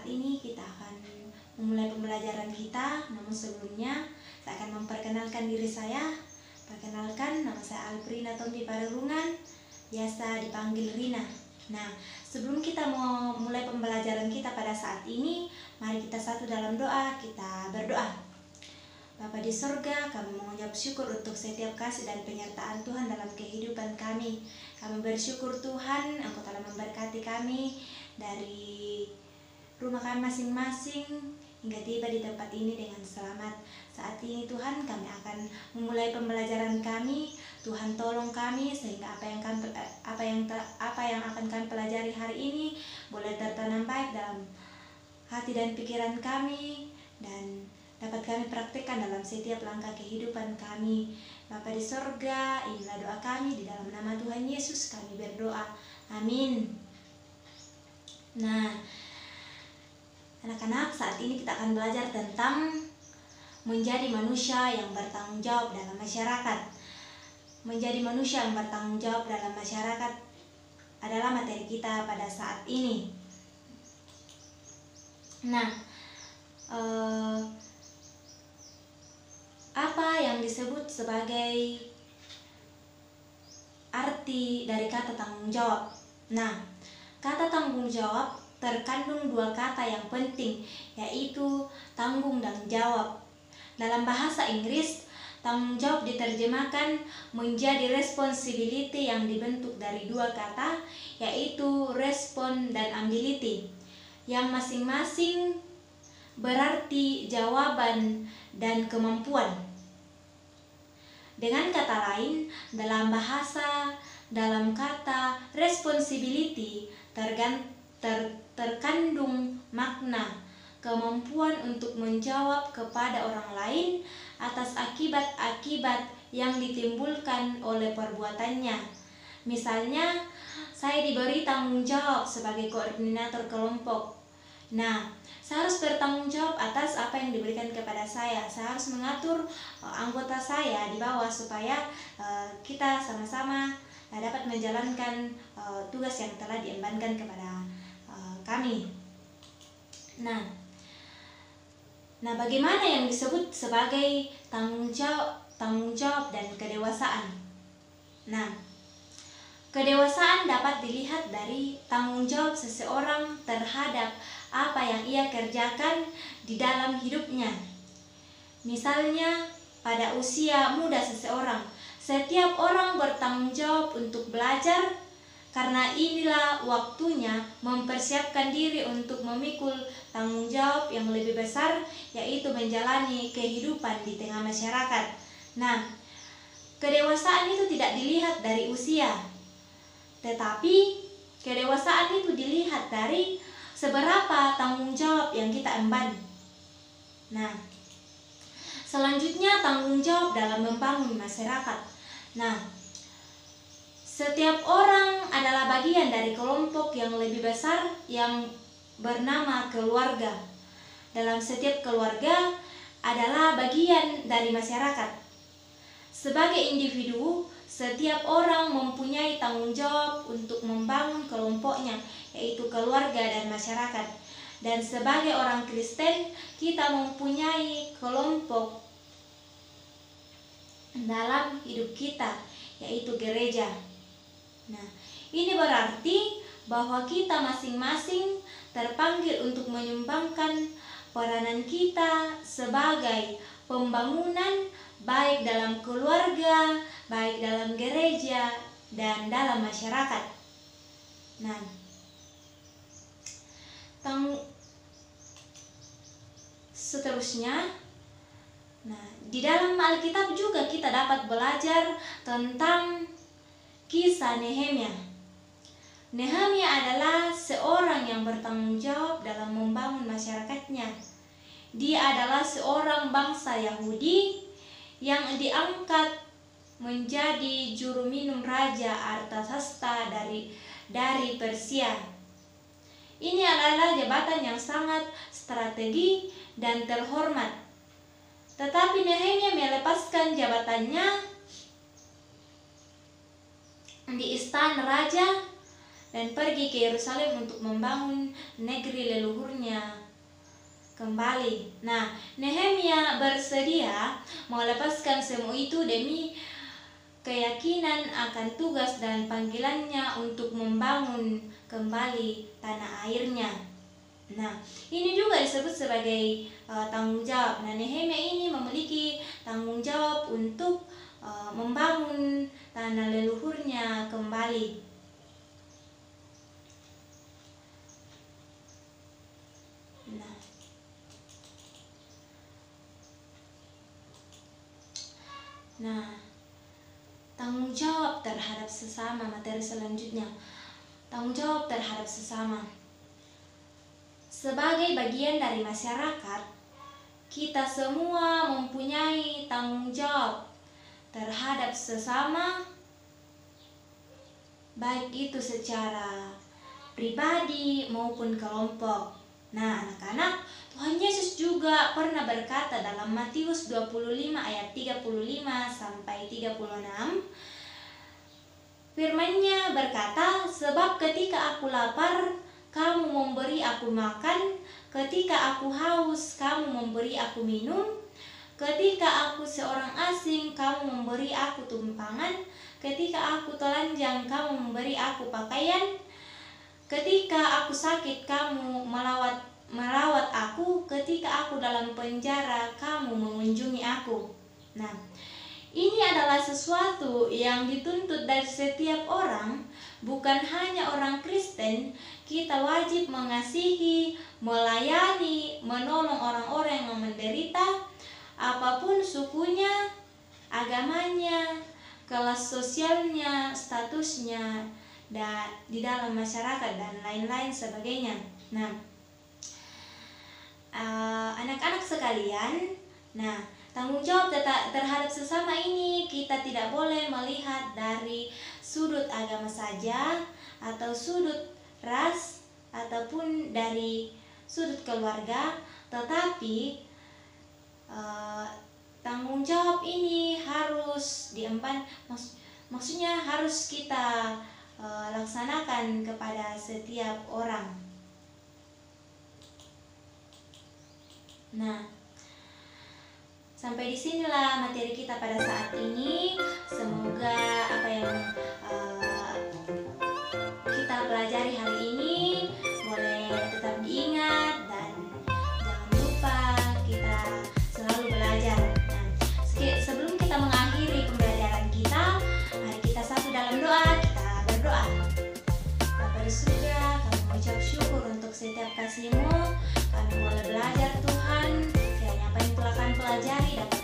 ini kita akan memulai pembelajaran kita. Namun sebelumnya saya akan memperkenalkan diri saya. Perkenalkan, nama saya Alprina Tompi Parerungan, biasa dipanggil Rina. Nah, sebelum kita mau mulai pembelajaran kita pada saat ini, mari kita satu dalam doa, kita berdoa. Bapa di surga, kami mengucap syukur untuk setiap kasih dan penyertaan Tuhan dalam kehidupan kami. Kami bersyukur Tuhan, Engkau telah memberkati kami dari rumah kami masing-masing hingga tiba di tempat ini dengan selamat. Saat ini Tuhan, kami akan memulai pembelajaran kami. Tuhan tolong kami sehingga apa yang akan kami pelajari hari ini boleh tertanam baik dalam hati dan pikiran kami dan dapat kami praktekkan dalam setiap langkah kehidupan kami. Bapa di sorga, inilah doa kami, di dalam nama Tuhan Yesus kami berdoa. Amin. Nah, anak-anak, saat ini kita akan belajar tentang menjadi manusia yang bertanggung jawab dalam masyarakat. Menjadi manusia yang bertanggung jawab dalam masyarakat adalah materi kita pada saat ini. Nah, apa yang disebut sebagai arti dari kata tanggung jawab? Nah, kata tanggung jawab terkandung dua kata yang penting, yaitu tanggung dan jawab. Dalam bahasa Inggris, tanggung jawab diterjemahkan menjadi responsibility yang dibentuk dari dua kata, yaitu respon dan ability, yang masing-masing berarti jawaban dan kemampuan. Dengan kata lain, dalam kata responsibility terkandung makna kemampuan untuk menjawab kepada orang lain atas akibat-akibat yang ditimbulkan oleh perbuatannya. Misalnya, saya diberi tanggung jawab sebagai koordinator kelompok. Nah, saya harus bertanggung jawab atas apa yang diberikan kepada saya. Saya harus mengatur anggota saya di bawah supaya kita sama-sama dapat menjalankan tugas yang telah diembankan kepada kami. Nah, bagaimana yang disebut sebagai tanggung jawab dan kedewasaan? Nah, kedewasaan dapat dilihat dari tanggung jawab seseorang terhadap apa yang ia kerjakan di dalam hidupnya. Misalnya, pada usia muda seseorang, setiap orang bertanggung jawab untuk belajar, karena inilah waktunya mempersiapkan diri untuk memikul tanggung jawab yang lebih besar, yaitu menjalani kehidupan di tengah masyarakat. Nah, kedewasaan itu tidak dilihat dari usia, tetapi kedewasaan itu dilihat dari seberapa tanggung jawab yang kita emban. Nah, selanjutnya tanggung jawab dalam membangun masyarakat. Nah, setiap orang adalah bagian dari kelompok yang lebih besar yang bernama keluarga. Dalam setiap keluarga adalah bagian dari masyarakat. Sebagai individu, setiap orang mempunyai tanggung jawab untuk membangun kelompoknya, yaitu keluarga dan masyarakat. Dan sebagai orang Kristen, kita mempunyai kelompok dalam hidup kita, yaitu gereja. Nah, ini berarti bahwa kita masing-masing terpanggil untuk menyumbangkan peranan kita sebagai pembangunan baik dalam keluarga, baik dalam gereja, dan dalam masyarakat. Nah, seterusnya, di dalam Alkitab juga kita dapat belajar tentang kisah Nehemia. Nehemia adalah seorang yang bertanggung jawab dalam membangun masyarakatnya. Dia adalah seorang bangsa Yahudi yang diangkat menjadi juru minum Raja Artasasta dari Persia. Ini adalah jabatan yang sangat strategi dan terhormat. Tetapi Nehemia melepaskan jabatannya di istana raja dan pergi ke Yerusalem untuk membangun negeri leluhurnya kembali. Nah, Nehemia bersedia melepaskan semua itu demi keyakinan akan tugas dan panggilannya untuk membangun kembali tanah airnya. Nah, ini juga disebut sebagai tanggung jawab. Nah, Nehemia ini memiliki tanggung jawab untuk membangun tanah leluhurnya kembali. Nah, tanggung jawab terhadap sesama, materi selanjutnya. Tanggung jawab terhadap sesama. Sebagai bagian dari masyarakat, kita semua mempunyai tanggung jawab terhadap sesama, baik itu secara pribadi maupun kelompok. Nah, anak-anak, Tuhan Yesus juga pernah berkata dalam Matius 25 ayat 35 sampai 36. Firman-Nya berkata, "Sebab ketika aku lapar, kamu memberi aku makan, ketika aku haus, kamu memberi aku minum, ketika aku seorang asing, kamu memberi aku tumpangan, ketika aku telanjang, kamu memberi aku pakaian, ketika aku sakit, kamu merawat aku, ketika aku dalam penjara, kamu mengunjungi aku." Nah, ini adalah sesuatu yang dituntut dari setiap orang, bukan hanya orang Kristen. Kita wajib mengasihi, melayani, menolong orang-orang yang menderita, apapun sukunya, agamanya, kelas sosialnya, statusnya, dan di dalam masyarakat dan lain-lain sebagainya. Nah, anak-anak sekalian, tanggung jawab terhadap sesama ini kita tidak boleh melihat dari sudut agama saja, atau sudut ras, ataupun dari sudut keluarga, tetapi tanggung jawab ini harus diemban, maksudnya harus kita laksanakan kepada setiap orang. Nah, sampai disinilah materi kita pada saat ini. Semoga apa yang kita pelajari hari ini boleh tetap diingat, dan jangan lupa kita selalu belajar. Nah, sebelum kita mengakhiri pembelajaran kita, mari kita satu dalam doa. Kita berdoa. Bapa di surga, kami mengucap syukur untuk setiap kasih-Mu. Kami boleh belajar Tuhan, kiranya apa yang telah kami pelajari dapat